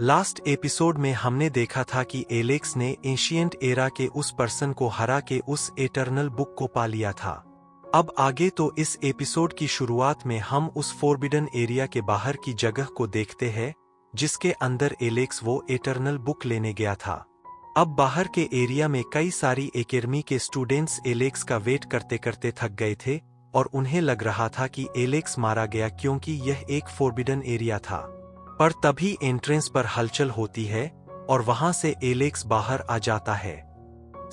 Last episode में हमने देखा था कि एलेक्स ने एंशिएंट एरा के उस पर्सन को हरा के उस एटर्नल बुक को पा लिया था। अब आगे तो इस एपिसोड की शुरुआत में हम उस फोरबिडन एरिया के बाहर की जगह को देखते हैं जिसके अंदर एलेक्स वो एटर्नल बुक लेने गया था। अब बाहर के एरिया में कई सारी एकेडमी के स्टूडेंट्स एलेक्स का वेट करते करते थक गए थे और उन्हें लग रहा था कि एलेक्स मारा गया क्योंकि यह एक फोरबिडन एरिया था। पर तभी एंट्रेंस पर हलचल होती है और वहां से एलेक्स बाहर आ जाता है।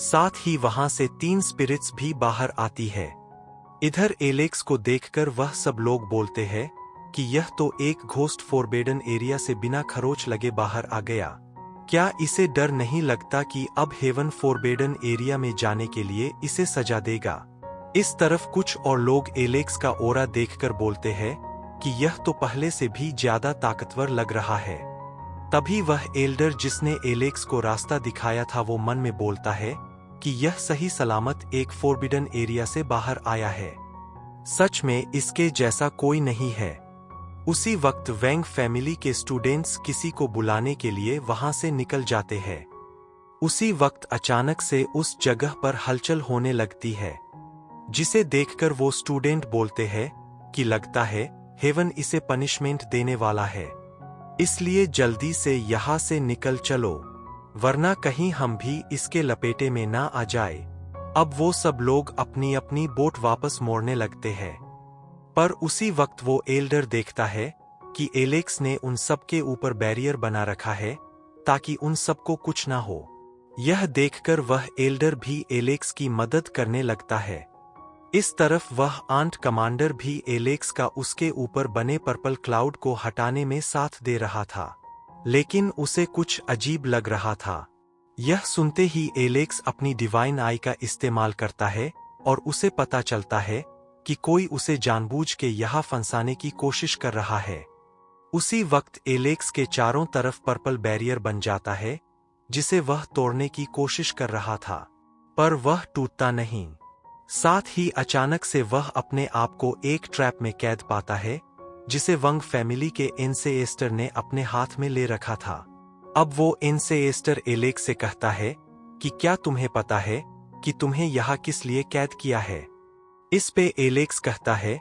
साथ ही वहां से 3 स्पिरिट्स भी बाहर आती है। इधर एलेक्स को देखकर वह सब लोग बोलते हैं कि यह तो एक घोस्ट फोरबिडन एरिया से बिना खरोच लगे बाहर आ गया। क्या इसे डर नहीं लगता कि अब हेवन फोरबिडन एरिया में जाने के लिए इसे सजा देगा? इस तरफ कुछ और लोग एलेक्स का ऑरा देखकर बोलते हैं कि यह तो पहले से भी ज्यादा ताकतवर लग रहा है। तभी वह एल्डर जिसने एलेक्स को रास्ता दिखाया था वो मन में बोलता है कि यह सही सलामत एक फोरबिडन एरिया से बाहर आया है। सच में इसके जैसा कोई नहीं है। उसी वक्त वैंग फैमिली के स्टूडेंट्स किसी को बुलाने के लिए वहां से निकल जाते हैं। उसी वक्त अचानक से उस जगह पर हलचल होने लगती है, जिसे देखकर वो स्टूडेंट बोलते हैं कि लगता है हेवन इसे पनिशमेंट देने वाला है, इसलिए जल्दी से यहाँ से निकल चलो वरना कहीं हम भी इसके लपेटे में ना आ जाए। अब वो सब लोग अपनी अपनी बोट वापस मोड़ने लगते हैं। पर उसी वक्त वो एल्डर देखता है कि एलेक्स ने उन सब के ऊपर बैरियर बना रखा है ताकि उन सबको कुछ ना हो। यह देखकर वह एल्डर भी एलेक्स की मदद करने लगता है। इस तरफ वह आंट कमांडर भी एलेक्स का उसके ऊपर बने पर्पल क्लाउड को हटाने में साथ दे रहा था, लेकिन उसे कुछ अजीब लग रहा था। यह सुनते ही एलेक्स अपनी डिवाइन आई का इस्तेमाल करता है और उसे पता चलता है कि कोई उसे जानबूझ के यहाँ फंसाने की कोशिश कर रहा है। उसी वक्त एलेक्स के चारों तरफ पर्पल बैरियर बन जाता है जिसे वह तोड़ने की कोशिश कर रहा था, पर वह टूटता नहीं। साथ ही अचानक से वह अपने आप को एक ट्रैप में कैद पाता है जिसे वंग फैमिली के एंसेस्टर ने अपने हाथ में ले रखा था। अब वो एंसेस्टर एलेक्स से कहता है कि क्या तुम्हें पता है कि तुम्हें यहाँ किस लिए कैद किया है? इस पे एलेक्स कहता है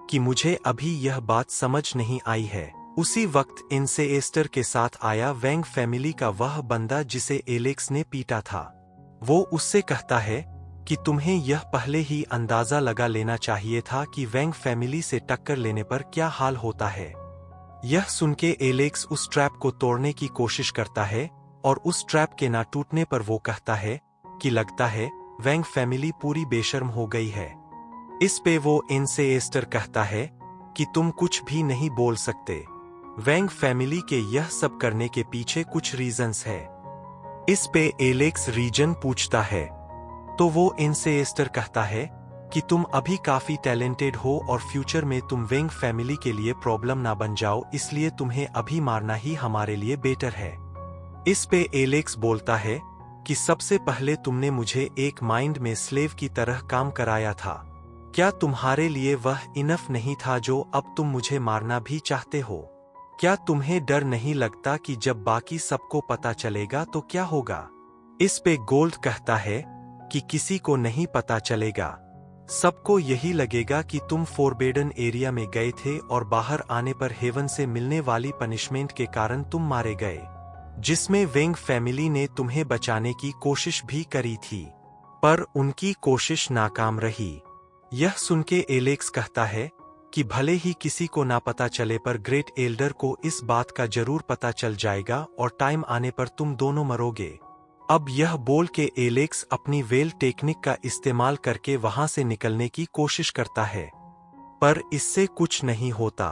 कि मुझे अभी यह बात समझ नहीं आई है। उसी वक्त एंसेस्टर के साथ आया वैंग फैमिली का वह बंदा जिसे एलेक्स ने पीटा था। वो उससे कहता है कि तुम्हें यह पहले ही अंदाजा लगा लेना चाहिए था कि वैंग फैमिली से टक्कर लेने पर क्या हाल होता है। यह सुनके एलेक्स उस ट्रैप को तोड़ने की कोशिश करता है और उस ट्रैप के ना टूटने पर वो कहता है कि लगता है वैंग फैमिली पूरी बेशर्म हो गई है। इस पे वो एंसेस्टर कहता है कि तुम कुछ भी नहीं बोल सकते। वैंग फैमिली के यह सब करने के पीछे कुछ रीजंस है। इस पे एलेक्स रीजन पूछता है तो वो एंसेस्टर कहता है कि तुम अभी काफी टैलेंटेड हो और फ्यूचर में तुम वेंग फैमिली के लिए प्रॉब्लम ना बन जाओ, इसलिए तुम्हें अभी मारना ही हमारे लिए बेटर है। इस पे एलेक्स बोलता है कि सबसे पहले तुमने मुझे एक माइंड में स्लेव की तरह काम कराया था। क्या तुम्हारे लिए वह इनफ नहीं था जो अब तुम मुझे मारना भी चाहते हो? क्या तुम्हें डर नहीं लगता कि जब बाकी सबको पता चलेगा तो क्या होगा? इस पे गोल्ड कहता है कि किसी को नहीं पता चलेगा, सबको यही लगेगा कि तुम फोरबिडन एरिया में गए थे और बाहर आने पर हेवन से मिलने वाली पनिशमेंट के कारण तुम मारे गए, जिसमें वेंग फैमिली ने तुम्हें बचाने की कोशिश भी करी थी, पर उनकी कोशिश नाकाम रही। यह सुनके एलेक्स कहता है कि भले ही किसी को ना पता चले पर ग्रेट एल्डर को इस बात का जरूर पता चल जाएगा और टाइम आने पर तुम दोनों मरोगे। अब यह बोल के एलेक्स अपनी वेल टेक्निक का इस्तेमाल करके वहां से निकलने की कोशिश करता है, पर इससे कुछ नहीं होता।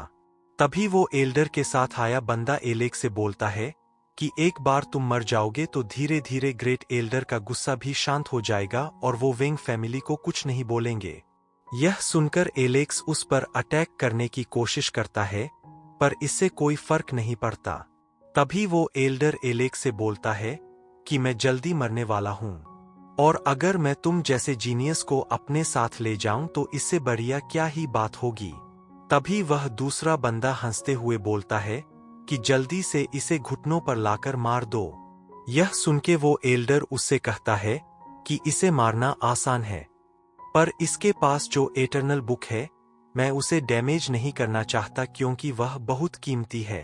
तभी वो एल्डर के साथ आया बंदा एलेक्स से बोलता है कि एक बार तुम मर जाओगे तो धीरे धीरे ग्रेट एल्डर का गुस्सा भी शांत हो जाएगा और वो वेंग फैमिली को कुछ नहीं बोलेंगे। यह सुनकर एलेक्स उस पर अटैक करने की कोशिश करता है, पर इससे कोई फर्क नहीं पड़ता। तभी वो एल्डर एलेक्स से बोलता है कि मैं जल्दी मरने वाला हूं और अगर मैं तुम जैसे जीनियस को अपने साथ ले जाऊं तो इससे बढ़िया क्या ही बात होगी। तभी वह दूसरा बंदा हंसते हुए बोलता है कि जल्दी से इसे घुटनों पर लाकर मार दो। यह सुनके वो एल्डर उससे कहता है कि इसे मारना आसान है, पर इसके पास जो एटर्नल बुक है, मैं उसे डैमेज नहीं करना चाहता क्योंकि वह बहुत कीमती है।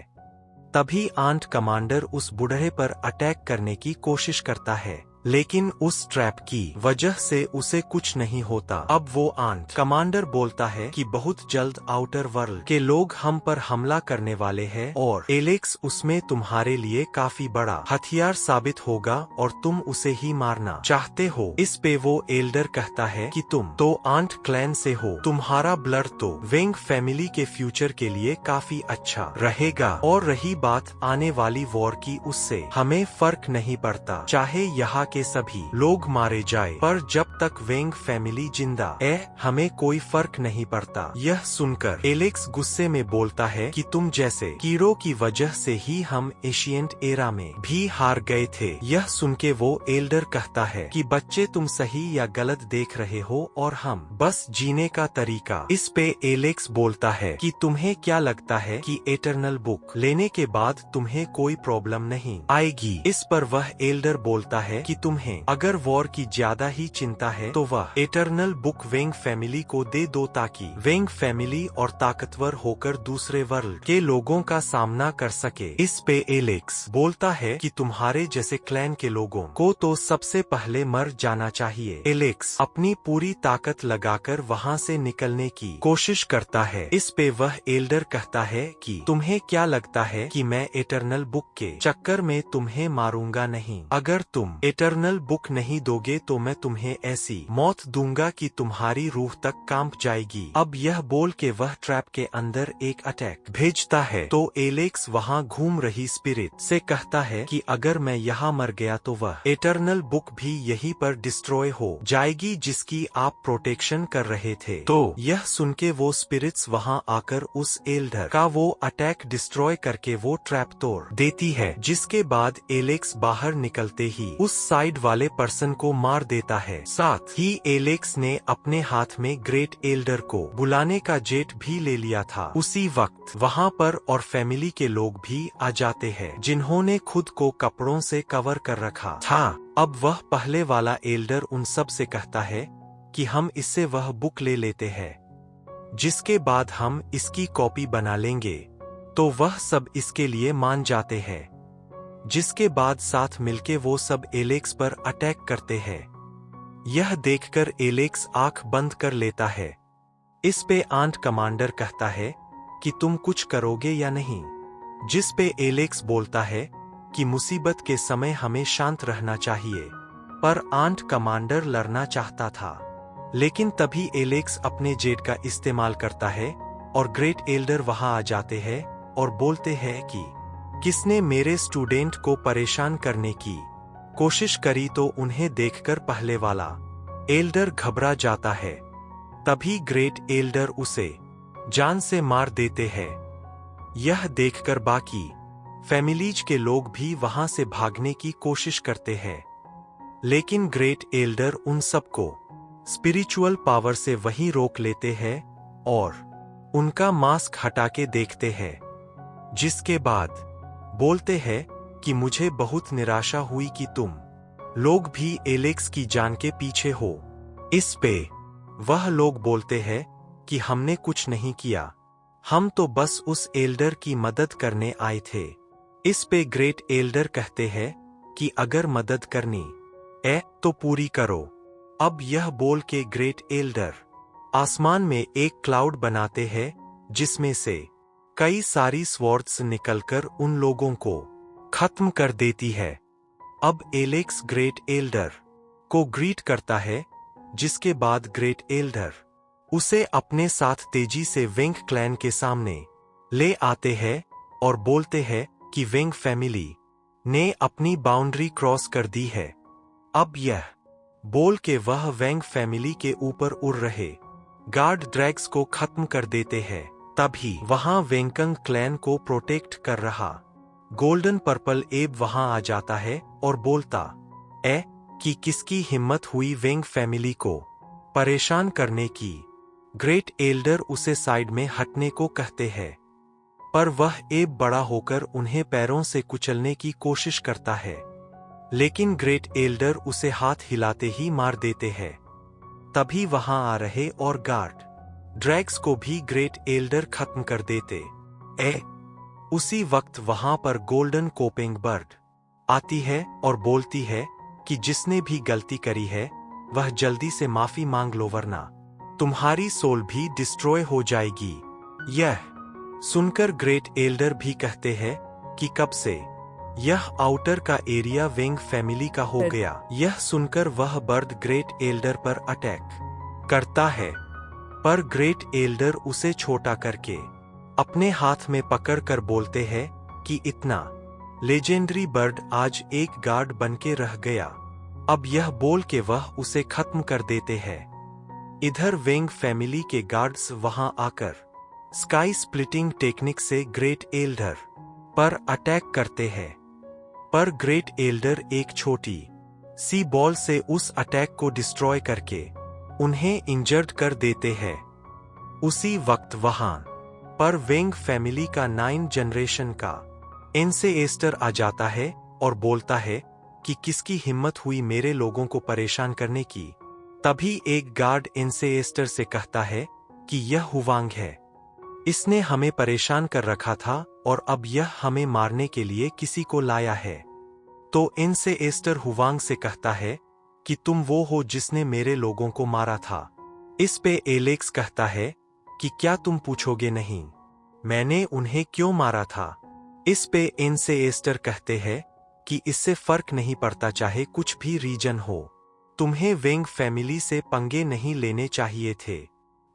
तभी आंट कमांडर उस बूढ़े पर अटैक करने की कोशिश करता है, लेकिन उस ट्रैप की वजह से उसे कुछ नहीं होता। अब वो आंट कमांडर बोलता है कि बहुत जल्द आउटर वर्ल्ड के लोग हम पर हमला करने वाले हैं और एलेक्स उसमें तुम्हारे लिए काफी बड़ा हथियार साबित होगा और तुम उसे ही मारना चाहते हो। इस पे वो एल्डर कहता है कि तुम तो आंट क्लैन से हो, तुम्हारा ब्लड तो वेंग फैमिली के फ्यूचर के लिए काफी अच्छा रहेगा, और रही बात आने वाली वॉर की, उससे हमें फर्क नहीं पड़ता चाहे यहाँ के सभी लोग मारे जाए, पर जब तक वेंग फैमिली जिंदा है हमें कोई फर्क नहीं पड़ता। यह सुनकर एलेक्स गुस्से में बोलता है कि तुम जैसे कीड़ों की वजह से ही हम एशिएंट एरा में भी हार गए थे। यह सुनके वो एल्डर कहता है कि बच्चे तुम सही या गलत देख रहे हो और हम बस जीने का तरीका। इस पे एलेक्स बोलता है कि तुम्हें क्या लगता है कि एटर्नल बुक लेने के बाद तुम्हें कोई प्रॉब्लम नहीं आएगी। इस पर वह एल्डर बोलता है कि तुम्हें अगर वॉर की ज्यादा ही चिंता है तो वह एटर्नल बुक वेंग फैमिली को दे दो ताकि वेंग फैमिली और ताकतवर होकर दूसरे वर्ल्ड के लोगों का सामना कर सके। इस पे एलेक्स बोलता है कि तुम्हारे जैसे क्लैन के लोगों को तो सबसे पहले मर जाना चाहिए। एलेक्स अपनी पूरी ताकत लगाकर वहाँ से निकलने की कोशिश करता है। इस पे वह एल्डर कहता है कि तुम्हें क्या लगता है कि मैं एटर्नल बुक के चक्कर में तुम्हें मारूंगा नहीं। अगर तुम एटर्नल बुक नहीं दोगे तो मैं तुम्हें ऐसी मौत दूंगा कि तुम्हारी रूह तक कांप जाएगी। अब यह बोल के वह ट्रैप के अंदर एक अटैक भेजता है, तो एलेक्स वहाँ घूम रही स्पिरिट से कहता है कि अगर मैं यहाँ मर गया तो वह एटर्नल बुक भी यहीं पर डिस्ट्रॉय हो जाएगी जिसकी आप प्रोटेक्शन कर रहे थे। तो यह सुनके वो स्पिरिट्स वहाँ आकर उस एल्डर का वो अटैक डिस्ट्रॉय करके वो ट्रैप तोड़ देती है, जिसके बाद एलेक्स बाहर निकलते ही उस साइड वाले पर्सन को मार देता है। साथ ही एलेक्स ने अपने हाथ में ग्रेट एल्डर को बुलाने का जेट भी ले लिया था। उसी वक्त वहाँ पर और फैमिली के लोग भी आ जाते हैं जिन्होंने खुद को कपड़ों से कवर कर रखा था। अब वह पहले वाला एल्डर उन सब से कहता है कि हम इससे वह बुक ले लेते हैं, जिसके बाद हम इसकी कॉपी बना लेंगे। तो वह सब इसके लिए मान जाते हैं, जिसके बाद साथ मिलके वो सब एलेक्स पर अटैक करते हैं। यह देखकर एलेक्स आंख बंद कर लेता है। इस पे आंट कमांडर कहता है कि तुम कुछ करोगे या नहीं, जिस पे एलेक्स बोलता है कि मुसीबत के समय हमें शांत रहना चाहिए। पर आंट कमांडर लड़ना चाहता था, लेकिन तभी एलेक्स अपने जेट का इस्तेमाल करता है और ग्रेट एल्डर वहां आ जाते हैं और बोलते हैं कि किसने मेरे स्टूडेंट को परेशान करने की कोशिश करी। तो उन्हें देखकर पहले वाला एल्डर घबरा जाता है। तभी ग्रेट एल्डर उसे जान से मार देते हैं। यह देखकर बाकी फैमिलीज के लोग भी वहां से भागने की कोशिश करते हैं, लेकिन ग्रेट एल्डर उन सबको स्पिरिचुअल पावर से वहीं रोक लेते हैं और उनका मास्क हटा के देखते हैं, जिसके बाद बोलते हैं कि मुझे बहुत निराशा हुई कि तुम लोग भी एलेक्स की जान के पीछे हो। इस पे वह लोग बोलते हैं कि हमने कुछ नहीं किया, हम तो बस उस एल्डर की मदद करने आए थे। इस पे ग्रेट एल्डर कहते हैं कि अगर मदद करनी है तो पूरी करो। अब यह बोल के ग्रेट एल्डर आसमान में एक क्लाउड बनाते हैं, जिसमें से कई सारी स्वॉर्ड्स निकलकर उन लोगों को खत्म कर देती है। अब एलेक्स ग्रेट एल्डर को ग्रीट करता है, जिसके बाद ग्रेट एल्डर उसे अपने साथ तेजी से वेंग क्लैन के सामने ले आते हैं और बोलते हैं कि वेंग फैमिली ने अपनी बाउंड्री क्रॉस कर दी है। अब यह बोल के वह वेंग फैमिली के ऊपर उड़ रहे गार्ड ड्रैग्स को खत्म कर देते हैं। तभी वहां वेंकंग क्लैन को प्रोटेक्ट कर रहा गोल्डन पर्पल एब वहां आ जाता है और बोलता है कि किसकी हिम्मत हुई वेंग फैमिली को परेशान करने की। ग्रेट एल्डर उसे साइड में हटने को कहते हैं। पर वह एब बड़ा होकर उन्हें पैरों से कुचलने की कोशिश करता है, लेकिन ग्रेट एल्डर उसे हाथ हिलाते ही मार देते हैं। तभी वहां आ रहे और गार्ड ड्रैग्स को भी ग्रेट एल्डर खत्म कर देते। उसी वक्त वहां पर गोल्डन कोपिंग बर्ड आती है और बोलती है कि जिसने भी गलती करी है वह जल्दी से माफी मांग लो, वरना तुम्हारी सोल भी डिस्ट्रॉय हो जाएगी। यह सुनकर ग्रेट एल्डर भी कहते हैं कि कब से यह आउटर का एरिया वेंग फैमिली का हो गया। यह सुनकर वह बर्ड ग्रेट एल्डर पर अटैक करता है, पर ग्रेट एल्डर उसे छोटा करके अपने हाथ में पकड़कर बोलते हैं कि इतना लेजेंडरी बर्ड आज एक गार्ड बनके रह गया। अब यह बोल के वह उसे खत्म कर देते हैं। इधर वेंग फैमिली के गार्ड्स वहां आकर स्काई स्प्लिटिंग टेक्निक से ग्रेट एल्डर पर अटैक करते हैं, पर ग्रेट एल्डर एक छोटी सी बॉल से उस अटैक को डिस्ट्रॉय करके उन्हें इंजर्ड कर देते हैं। उसी वक्त वहां पर वेंग फैमिली का 9 जनरेशन का एंसेस्टर आ जाता है और बोलता है कि किसकी हिम्मत हुई मेरे लोगों को परेशान करने की। तभी एक गार्ड एंसेस्टर से कहता है कि यह हुवांग है, इसने हमें परेशान कर रखा था और अब यह हमें मारने के लिए किसी को लाया है। तो एंसेस्टर हुवांग से कहता है कि तुम वो हो जिसने मेरे लोगों को मारा था। इस पे एलेक्स कहता है कि क्या तुम पूछोगे नहीं मैंने उन्हें क्यों मारा था। इस पे एंसेस्टर कहते हैं कि इससे फर्क नहीं पड़ता चाहे कुछ भी रीजन हो, तुम्हें वेंग फैमिली से पंगे नहीं लेने चाहिए थे।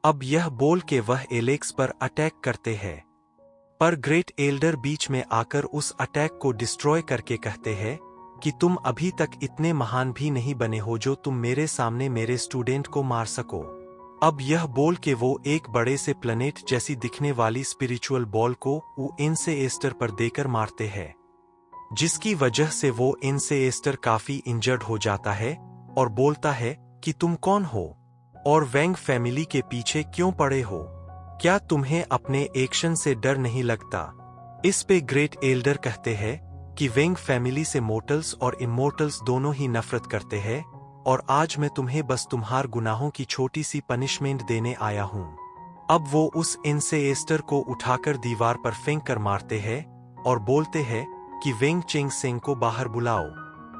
अब यह बोल के वह एलेक्स पर अटैक करते हैं, पर ग्रेट एल्डर बीच में आकर उस अटैक को डिस्ट्रॉय करके कहते हैं कि तुम अभी तक इतने महान भी नहीं बने हो जो तुम मेरे सामने मेरे स्टूडेंट को मार सको। अब यह बोल के वो एक बड़े से प्लेनेट जैसी दिखने वाली स्पिरिचुअल बॉल को वो एंसेस्टर पर देकर मारते हैं, जिसकी वजह से वो एंसेस्टर काफी इंजर्ड हो जाता है और बोलता है कि तुम कौन हो और वेंग फैमिली के पीछे क्यों पड़े हो, क्या तुम्हें अपने एक्शन से डर नहीं लगता। इस पे ग्रेट एल्डर कहते हैं कि वेंग फैमिली से मोर्टल्स और इमोर्टल्स दोनों ही नफरत करते हैं और आज मैं तुम्हें बस तुम्हार गुनाहों की छोटी सी पनिशमेंट देने आया हूं। अब वो उस एंसेस्टर को उठाकर दीवार पर फेंक कर मारते हैं और बोलते हैं कि वेंग चेंग सेंग को बाहर बुलाओ।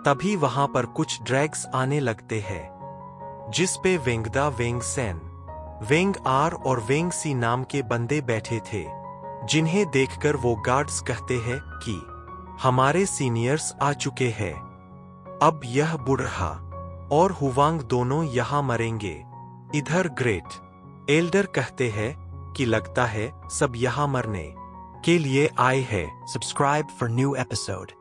तभी वहां पर कुछ ड्रैग्स आने लगते हैं, जिस पे वेंगदा, वेंग सेन, वेंग आर और वेंग सी नाम के बंदे बैठे थे, जिन्हें देखकर वो गार्ड्स कहते हैं कि हमारे सीनियर्स आ चुके हैं, अब यह बूढ़ा और हुवांग दोनों यहां मरेंगे। इधर ग्रेट एल्डर कहते हैं कि लगता है सब यहां मरने के लिए आए हैं। Subscribe for new episode.